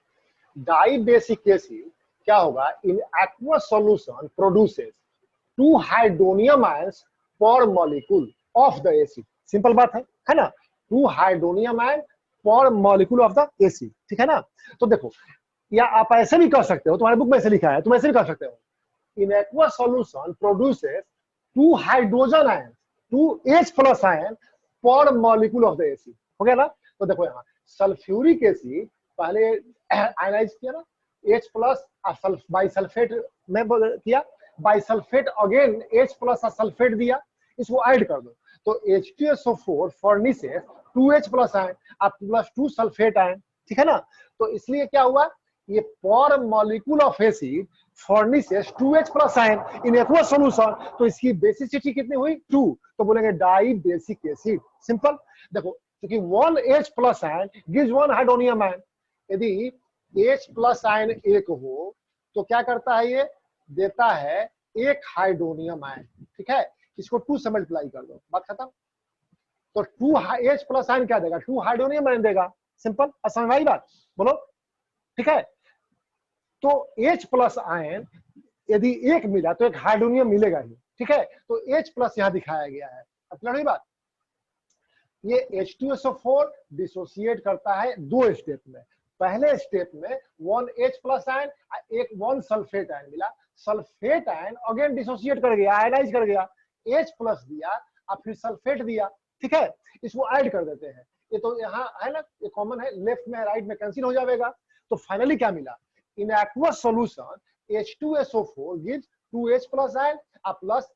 डाई बेसिक एसिड क्या होगा, in aqueous solution produces 2 hydronium ions per molecule of the acid, simple बात है ना, 2 hydronium ion per molecule of the acid, ठीक है ना। तो देखो, या आप ऐसे भी कर सकते हो, तुम्हारे बुक में ऐसे लिखा है, तुम ऐसे भी कर सकते हो, इन aqueous solution produces 2 hydrogen ion, 2H plus ion per molecule of the acid, हो गया ना। तो देखो यहाँ सल्फ्यूरिक एसिड पहले आयनाइज किया ना, H प्लस बाइसल्फेट में किया, bisulphate again H plus sulphate दिया, इसको ऐड कर दो, तो H2SO4 furnishes 2H plus ion plus 2 sulphate ion, ठीक है ना। तो इसलिए क्या हुआ, ये पर molecule of acid furnishes 2H plus ion in aqueous solution, तो इसकी बेसिसिटी कितनी हुई, 2, तो बोलेंगे डाई बेसिक एसिड, सिंपल। देखो क्योंकि 1H plus ion gives 1 hydronium ion, यदि H प्लस आयन एक हो तो क्या करता है, ये देता है एक हाइड्रोनियम आयन, ठीक है, इसको 2 से मल्टीप्लाई कर दो, बात खत्म। तो 2H प्लस आयन क्या देगा, 2 हाइड्रोनियम आयन देगा, सिंपल, आसान वाली बात, बोलो, ठीक है। तो H प्लस आयन यदि एक मिला तो एक हाइड्रोनियम मिलेगा ही, ठीक है। तो H प्लस यहाँ दिखाया गया है। अब क्लियर हुई बात। ये H2SO4 डिसोसिएट करता है दो स्टेप में। पहले स्टेप में 1H प्लस आयन, एक 1 सल्फेट आयन मिला। सल्फेट आयन अगेन डिसोसिएट कर गया, आयनाइज कर गया, H प्लस दिया और फिर सल्फेट दिया, ठीक है। इसको ऐड कर देते हैं, ये तो यहाँ है ना, ये कॉमन है, लेफ्ट में राइट में कैंसिल हो जाएगा। तो फाइनली क्या मिला, इन aqueous solution H2SO4 gives 2H plus ion plus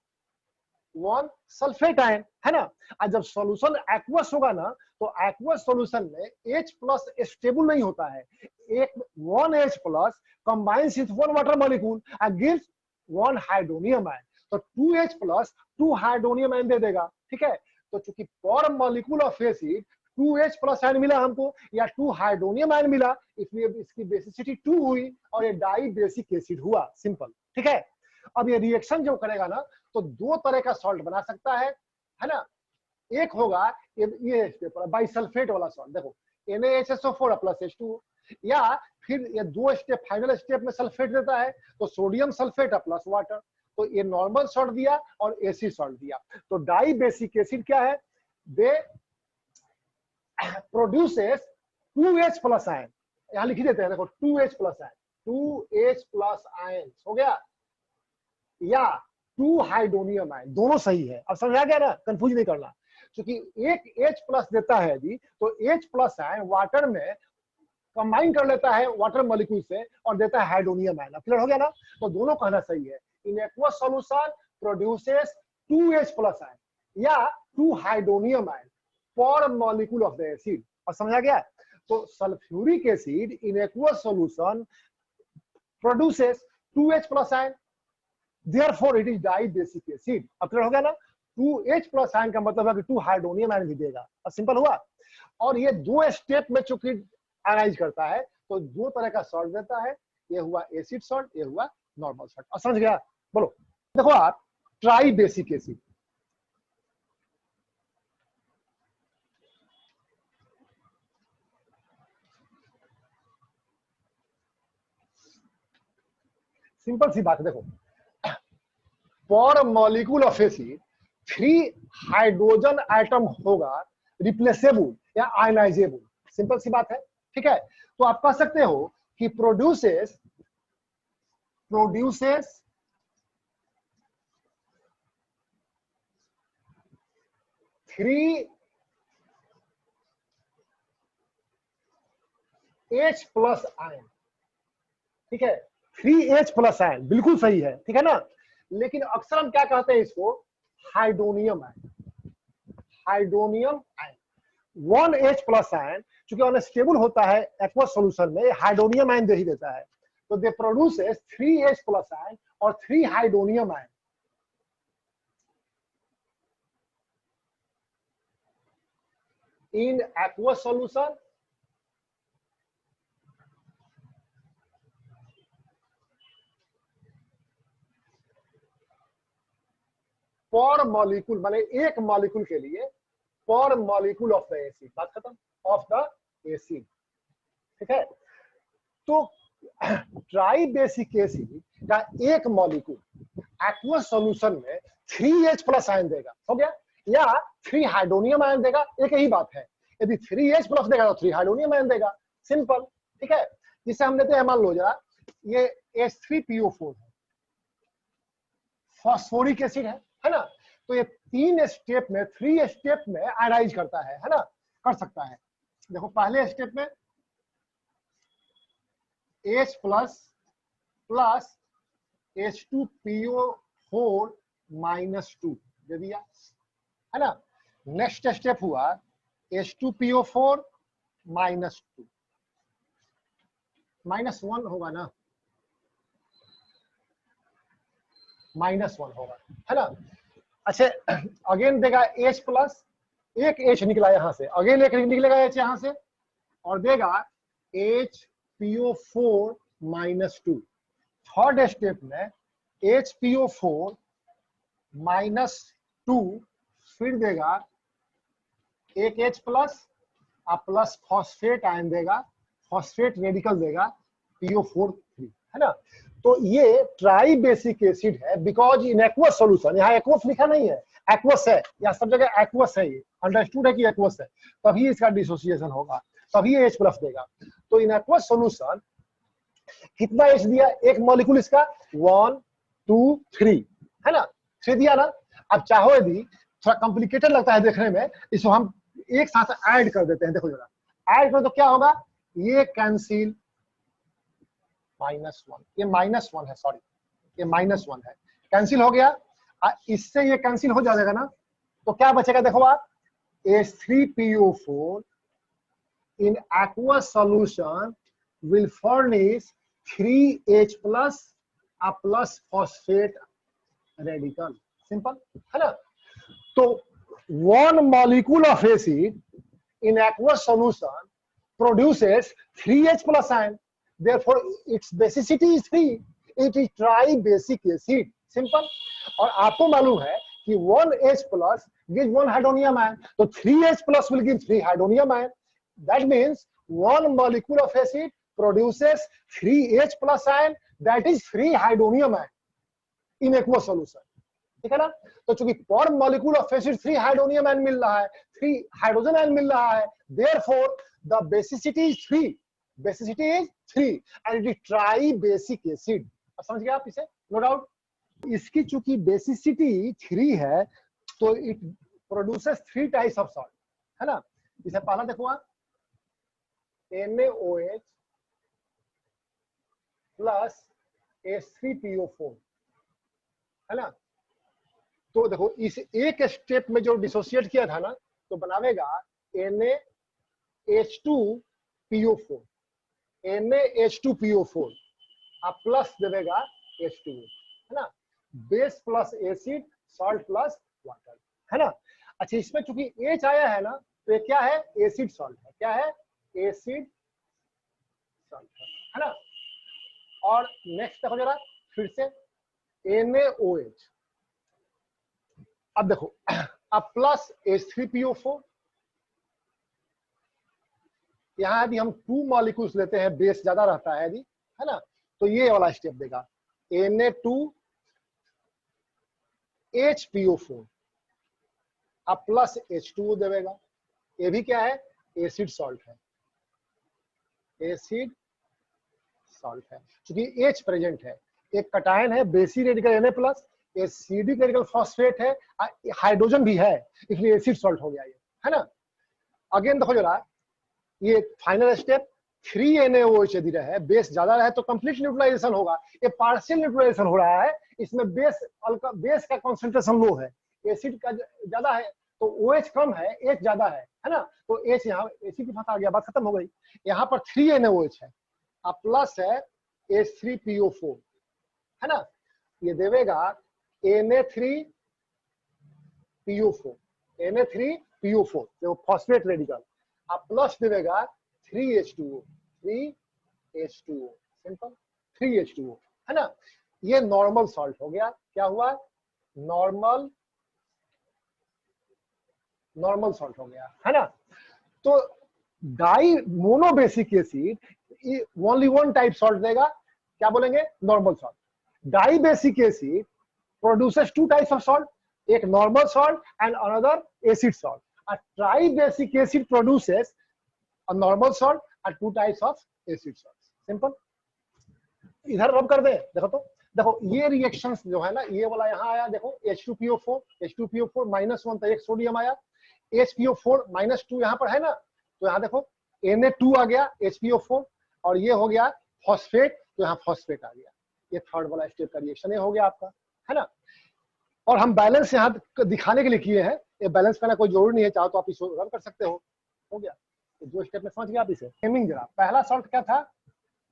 1 sulphate ion, है ना। और जब सॉल्यूशन एक्वस होगा ना, तो एक्वस सॉल्यूशन में H प्लस स्टेबल नहीं होता है। एक 1H plus combines with 1 water molecule and gives 1 hydronium ion. तो 2H प्लस 2 हाइड्रोनियम आयन दे देगा, ठीक है। तो चूंकि per molecule of acid 2H plus ion मिला हमको या 2 हाइड्रोनियम आयन मिला, इसलिए इसकी बेसिसिटी 2 हुई और ये डाई बेसिक एसिड हुआ, सिंपल, ठीक है। अब ये रिएक्शन जो करेगा ना, तो दो तरह का सॉल्ट बना सकता है ना। एक होगा ये स्टेप बाइसल्फेट वाला सॉल्ट, देखो NaHSO4 प्लस H2, या फिर ये दो स्टेप फाइनल स्टेप में सल्फेट देता है, तो सोडियम सल्फेट प्लस वाटर। तो ये नॉर्मल सॉल्ट दिया और एसिड सॉल्ट दिया। तो डाई बेसिक एसिड क्या है, दे प्रोड्यूसेस 2H प्लस आयन, यहां लिख देते हैं, देखो 2H plus ion, 2H plus ion हो गया, या 2 हाइड्रोनियम आयन, दोनों सही है। अब समझ आ गया ना, कंफ्यूज नहीं करना। क्योंकि एक H प्लस देता है जी, तो H प्लस आयन वाटर में कंबाइन कर लेता है वाटर मॉलिक्यूल से और देता है हाइड्रोनियम आयन। क्लियर हो गया ना। तो दोनों कहना सही है, इन aqueous solution produces 2H plus ion या 2 hydronium ion per molecule of the acid. और समझ आ गया। तो sulphuric acid in aqueous solution produces 2H plus ion, therefore it is dibasic acid। अब क्लियर हो गया ना। 2H प्लस आयन का मतलब है कि 2 हाइड्रोनियम आयन भी देगा, और सिंपल हुआ। और ये दो स्टेप में चूंकि आयनाइज करता है, तो दो तरह का सॉल्ट देता है, ये हुआ एसिड सॉल्ट, ये हुआ नॉर्मल सॉल्ट। और समझ गया, बोलो। देखो आप, ट्राई बेसिक एसिड, सिंपल सी बात है, देखो per molecule of acid 3 hydrogen atom होगा रिप्लेसेबल या आयनाइजेबल, सिंपल सी बात है, ठीक है। तो आप कह सकते हो कि प्रोड्यूसेस 3H प्लस आयन, ठीक है। 3H प्लस आयन बिल्कुल सही है, ठीक है ना। लेकिन अक्सर हम क्या कहते हैं इसको, hydronium ion, hydronium ion. 1H plus ion चूंकि अनस्टेबल होता है एक्वस सॉल्यूशन में, हाइड्रोनियम आयन दे ही देता है। तो दे प्रोड्यूसेस 3H प्लस आयन और 3 hydronium ion. In aqueous solution पर मॉलिक्यूल, माने एक मॉलिक्यूल के लिए पर मॉलिक्यूल ऑफ द एसिड, बात खत्म, ऑफ द एसिड, ठीक है। तो ट्राई बेसिक एसिड का एक मॉलिक्यूल एक्वस सॉल्यूशन में 3H प्लस आयन देगा, हो गया, या 3 हाइड्रोनियम आयन देगा, एक ही बात है। यदि 3H प्लस देगा तो 3 हाइड्रोनियम आयन देगा, सिंपल, ठीक है। जिसे हम लेते हैं, मान लो जरा, ये H3PO4 है, फॉस्फोरिक एसिड है ना। तो ये 3 स्टेप में, 3 स्टेप में आयनाइज करता है ना, कर सकता है। देखो पहले स्टेप में H plus plus H2PO4 minus 2 दे दिया, है ना। नेक्स्ट स्टेप हुआ H2PO4 माइनस 2, -1 होगा ना, -1 होगा, है ना। अच्छा, अगेन देगा H प्लस, एक H निकला यहां से, अगेन एक निकलेगा H यहां से, और देगा HPO4 माइनस 2। थर्ड स्टेप में HPO4 माइनस 2 फिर देगा एक H plus plus phosphate ion देगा, फॉस्फेट रेडिकल देगा PO4 3, है ना। तो ये ट्राई बेसिक एसिड है बिकॉज इन एक्वस सॉल्यूशन, यहाँ एक्वस लिखा नहीं है, एक्वस है, या सब जगह एक्वस है, ये अंडरस्टूड है कि एक्वस है, तभी इसका डिसोसिएशन होगा, तभी H प्लस देगा। तो इन एक्वस सॉल्यूशन कितना H दिया, एक मॉलिक्यूल इसका 1 2 3 है ना, 3 दिया ना। अब चाहो यदि थोड़ा कॉम्प्लिकेटेड लगता है देखने में, इसको हम एक साथ ऐड कर देते हैं। देखो जरा, ऐड करो तो क्या होगा, ये कैंसिल -1, ये -1 है, सॉरी ये -1 है, कैंसिल हो गया। इससे ये कैंसिल हो जाएगा ना, तो क्या बचेगा, देखो आप, H3PO4 in aqueous solution will furnish 3H plus a plus phosphate radical, simple है ना। तो 1 molecule of acid in aqueous solution produces 3H plus ion, therefore its basicity is 3, it is tri-basic acid, simple। और आपको मालूम है कि 1H plus gives 1 hydronium ion, तो 3H plus will give 3 hydronium ion, that means 1 molecule of acid produces 3H plus ion, that is 3 hydronium ion in aqueous solution, ठीक है ना। तो चूंकि per molecule of acid 3 hydronium ion मिल रहा है, 3 हाइड्रोजन आयन मिल रहा है, therefore the basicity is 3, basicity is 3 and it is tribasic acid. समझ गए आप इसे, नो डाउट। इसकी चूंकि बेसिसिटी 3 है तो it produces 3 types of salt, है ना। इसे पहला देखो आप, NaOH प्लस H3PO4, है ना। तो देखो इस एक स्टेप में जो डिसोसिएट किया था ना, तो बनावेगा NaH2PO4, NaH2PO4 आप प्लस देवेगा H2O, है ना। Base plus acid, salt plus water, है ना। अच्छा, इसमें चूंकि H आया है ना, तो ये क्या है, एसिड सॉल्ट है, क्या है, एसिड सॉल्ट है ना। और नेक्स्ट देखो जरा फिर से NaOH, अब देखो अब प्लस H3PO4, यहां यदि हम 2 मॉलिक्यूल्स लेते हैं, बेस ज्यादा रहता है यदि, है ना, तो ये वाला स्टेप देगा Na2HPO4 अब प्लस H2O देगा, ये भी क्या है, एसिड सॉल्ट है, एसिड सॉल्ट है। क्योंकि H प्रेजेंट है, एक कटायन है, बेसी radical Na plus, acidic radical phosphate है, हाइड्रोजन भी है, इसलिए एसिड सॉल्ट हो गया ये, है ना। अगेन देखो जरा, ये फाइनल स्टेप 3 NaOH यदि रहे, बेस ज्यादा रहे तो कंप्लीट न्यूट्रलाइजेशन होगा, ये पार्शियल न्यूट्रलाइजेशन हो रहा है, इसमें बेस का कंसंट्रेशन लो है, एसिड का ज्यादा है, तो OH कम है, H ज्यादा है ना। तो H यहाँ एसिड के पास आ गया, बात खत्म हो गई। यहाँ पर 3 NaOH है, अब प्लस है H3PO4, है ना, ये देवेगा Na3PO4, Na3PO4 जो फॉस्फेट रेडिकल, अब प्लस देवेगा 3H2O, 3H2O, सिंपल 3H2O, है ना। ये नॉर्मल सॉल्ट हो गया, क्या हुआ, नॉर्मल सॉल्ट हो गया, है ना। तो di monobasic acid only 1 type salt देगा, क्या बोलेंगे, normal salt. Dibasic acid produces 2 types of salt, एक normal salt and another acid salt. A tri-basic acid produces a normal salt and 2 types of acid salts, simple। इधर रब कर दे, देखो तो, देखो ये रिएक्शंस जो है ना, ये वाला यहाँ आया, देखो H2PO4 -1, तो एक सोडियम आया, HPO4 -2 यहाँ पर है ना, तो यहाँ देखो Na2 आ गया, HPO4, और ये हो गया फॉस्फेट, तो यहाँ फॉस्फेट आ गया, ये थर्ड वाला स्टेप का रिएक्शन ये हो गया आपका, है ना। और हम बैलेंस यहाँ दिखाने के लिए किए हैं, ये बैलेंस करना कोई जरूरी नहीं है, चाहो तो आप इसको रन कर सकते हो गया। तो जो स्टेप में समझ गया आप इसे। नेमिंग जरा, पहला सॉल्ट क्या था,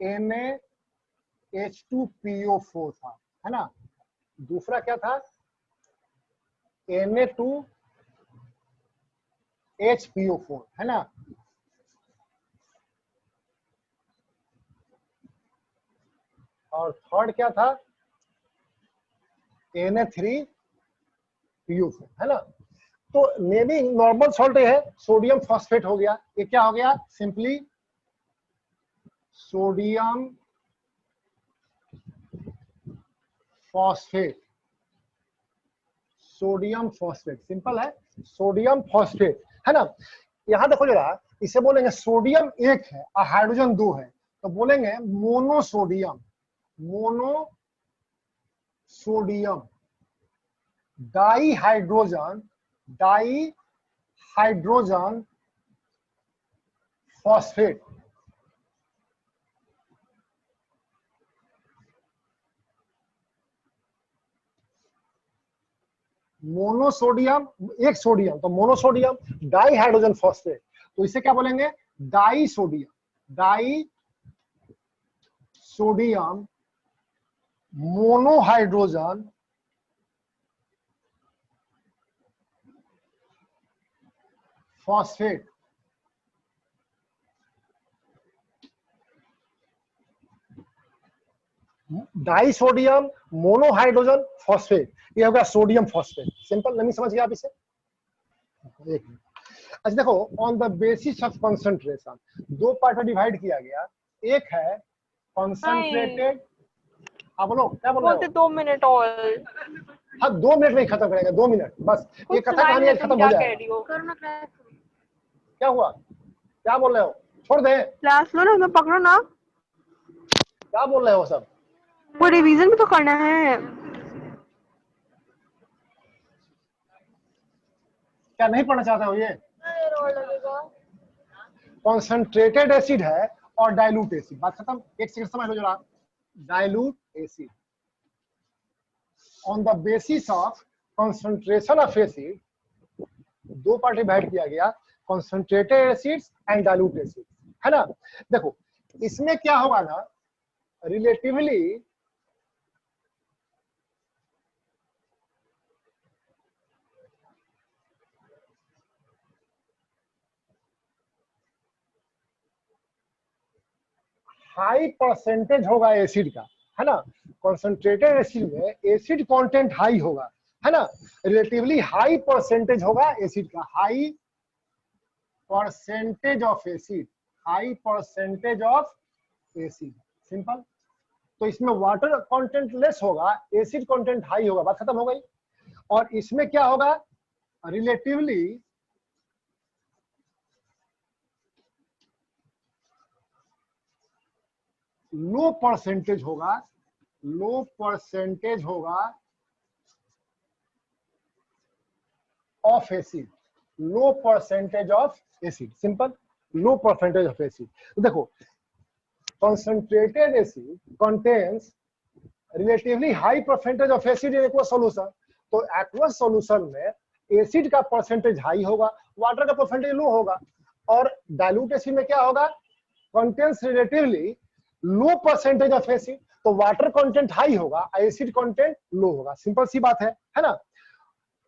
NaH2PO4 था, है ना। दूसरा क्या था, Na2HPO4, है ना। और थर्ड क्या था, Na3PO4, है ना। तो नेमिंग नॉर्मल सॉल्ट है, सोडियम फॉस्फेट हो गया, ये क्या हो गया, simply sodium phosphate, sodium phosphate, simple है, सोडियम फॉस्फेट, है ना। यहां देखो जरा, इसे बोलेंगे सोडियम एक है और हाइड्रोजन दो है, तो बोलेंगे monosodium, monosodium, dihydrogen, dihydrogen phosphate, monosodium, एक सोडियम तो मोनोसोडियम, डाईहाइड्रोजन फॉस्फेट, तो इसे क्या बोलेंगे, डाईसोडियम, डाईसोडियम मोनोहाइड्रोजन फॉस्फेट, डाईसोडियम मोनोहाइड्रोजन फॉस्फेट, ये होगा सोडियम फॉस्फेट, सिंपल, नहीं समझ गया आप इसे। एक मिनट, अच्छा देखो, on the basis of concentration दो पार्ट में डिवाइड किया गया, एक है कंसंट्रेटेड, आप बोलो क्या बोल रहे बोलते हो, 2 मिनट और हाँ 2 मिनट में ही खत्म करेंगे, 2 मिनट बस, ये कुछ कथा सुनाई कहानी नहीं आज तुम खत्म क्या हो कह जाएगा। रही हो। क्या हुआ, क्या बोल रहे हो, छोड़ दे, क्लास लो ना, हमें पकड़ो ना, क्या बोल रहे हो सब, वो रिवीजन भी तो करना है। क्या नहीं पढ़ना चाहते हो, ये कॉन्सेंट्रेटेड एसिड है और डाइल्यूट एसिड, बात खत्म, एक सेकंड समझ लो जरा, dilute acid on the basis of concentration of acid, दो पार्ट डिवाइड किया गया, concentrated acids and dilute acid, है ना। देखो इसमें क्या होगा ना, रिलेटिवली हाई परसेंटेज होगा एसिड का, है ना, कॉन्सेंट्रेटेड एसिड में एसिड कंटेंट हाई होगा, है ना, रिलेटिवली हाई परसेंटेज होगा एसिड का, high percentage of acid, high percentage of acid, simple. तो इसमें वाटर कंटेंट लेस होगा, एसिड कंटेंट हाई होगा, बात खत्म हो गई। और इसमें क्या होगा, रिलेटिवली लो परसेंटेज होगा, लो परसेंटेज होगा of acid, low percentage of acid, simple, low percentage of acid. देखो concentrated acid contains relatively high percentage of acid in aqueous solution, तो aqueous solution में एसिड का परसेंटेज हाई होगा, वाटर का परसेंटेज लो होगा, और डाइल्यूट एसिड में क्या होगा, contains relatively low percentage of acid, तो वाटर कंटेंट हाई होगा, एसिड कंटेंट लो होगा, सिंपल सी बात है ना।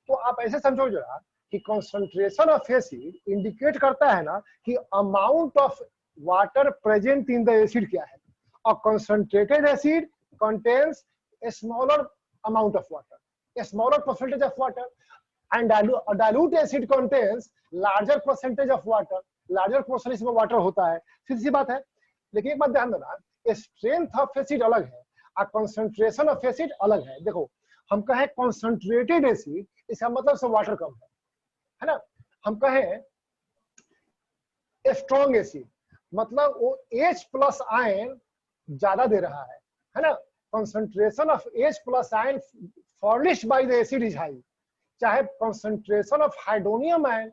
तो आप ऐसे समझो जरा कि कंसंट्रेशन ऑफ एसिड इंडिकेट करता है ना कि amount of water present in the acid क्या है, और concentrated acid contains a smaller amount of water, a smaller percentage of water, and dilute acid contains larger percentage of water, larger portion इसमें वाटर होता है, सीधी सी बात है। लेकिन एक बात ध्यान देना, स्ट्रेंथ ऑफ एसिड अलग है और कंसंट्रेशन ऑफ एसिड अलग है। देखो हम कहें कंसंट्रेटेड एसिड, इसका मतलब से वाटर कम है ना। हम कहें स्ट्रॉन्ग एसिड, मतलब वो H प्लस आयन ज्यादा दे रहा है ना। Concentration of H plus ion furnished by the acid is high, चाहे concentration of hydronium ion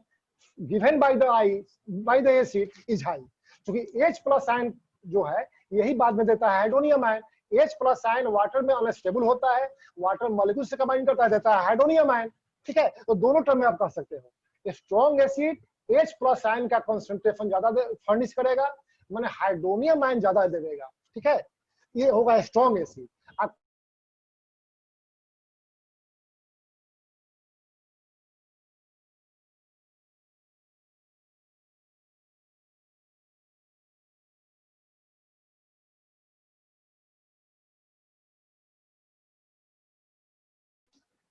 given by the acid is high, क्योंकि H प्लस आयन जो है यही बाद में देता है hydronium ion. H plus ion water में अनस्टेबल होता है, वाटर मॉलिक्यूल से कंबाइन करता है, देता है हाइड्रोनियम आयन, ठीक है। तो दोनों टर्म में आप कह सकते हो, strong acid H plus ion का कंसंट्रेशन ज्यादा फर्निश करेगा, माने हाइड्रोनियम आयन ज्यादा देगा, ठीक है, ये होगा स्ट्रॉन्ग एसिड।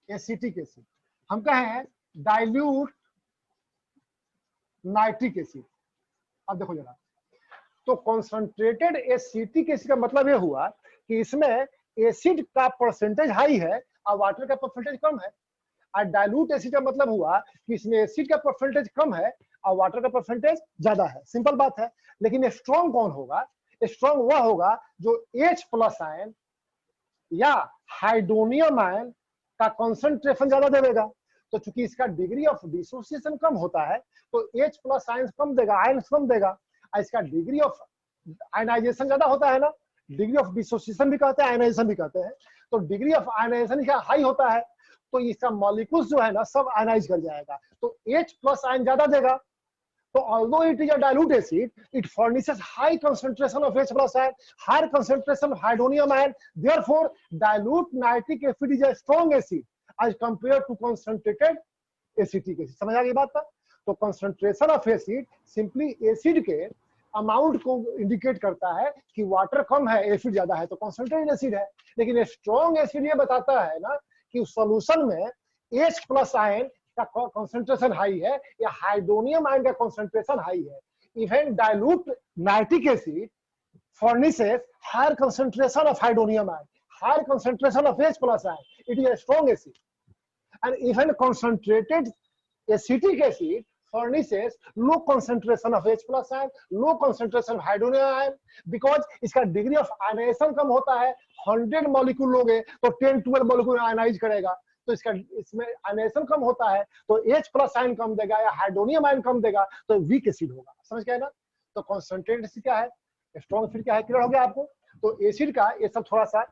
एसिटिक एसिड, हम कहें डाइल्यूट नाइट्रिक एसिड। अब देखो जरा, तो कॉन्सेंट्रेटेड एसिटिक एसिड का मतलब यह हुआ कि इसमें एसिड का परसेंटेज हाई है और वाटर का परसेंटेज कम है। और डाइल्यूट एसिड का मतलब हुआ कि इसमें एसिड का परसेंटेज कम है और वाटर का परसेंटेज ज्यादा है, सिंपल बात है। लेकिन स्ट्रॉन्ग कौन होगा? स्ट्रॉन्ग वह होगा जो H+ आयन या हाइड्रोनियम आयन का कंसंट्रेशन ज्यादा देगा। तो चूंकि इसका डिग्री ऑफ डिसोसिएशन कम होता है तो H+ आयन कम देगा, आयन कम देगा। और इसका डिग्री ऑफ आयनाइजेशन ज्यादा होता है ना, डिग्री ऑफ डिसोसिएशन भी कहते हैं, आयनाइजेशन भी कहते हैं। तो डिग्री ऑफ आयनाइजेशन इसका हाई होता है तो इसका मॉलिक्यूल्स जो है ना सब आयनाइज कर जाएगा, तो H+ आयन ज्यादा देगा। So although it is a dilute acid, it furnishes high concentration of H+ ion, higher concentration of hydronium ion. Therefore, dilute nitric acid is a strong acid as compared to concentrated acetic acid. समझ आ गई बात? तो concentration of acid simply acid के अमाउंट को इंडिकेट करता है कि वाटर कम है, एसिड ज्यादा है, तो कॉन्सेंट्रेटेड एसिड है। लेकिन स्ट्रॉन्ग एसिड ये बताता है ना कि सॉल्यूशन में H+ आयन का कंसंट्रेशन हाई है या हाइड्रोनियम आयन का कंसंट्रेशन हाई है। Even dilute nitric acid furnishes higher concentration of hydronium ion, higher concentration of H+ ion. It is a strong acid. And even concentrated acetic acid furnishes low concentration of H+ ion, low concentration of hydronium ion, because इसका डिग्री ऑफ आयनाइजेशन कम होता है। 100 मॉलिक्यूल लोगे तो 10-12 मॉलिक्यूल आयनाइज करेगा, तो इसका इसमें आयनाइजेशन कम होता है तो H+ आयन कम देगा या हाइड्रोनियम आयन कम देगा, तो वीक एसिड होगा। समझ गए ना? तो कॉन्सेंट्रेटेड एसिड क्या है, स्ट्रॉन्ग एसिड क्या है, क्लियर हो गया आपको? तो एसिड का ये सब थोड़ा सा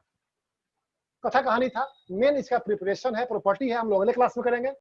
कथा कहानी था। मेन इसका प्रिपरेशन है, प्रॉपर्टी है, हम लोग अगले क्लास में करेंगे।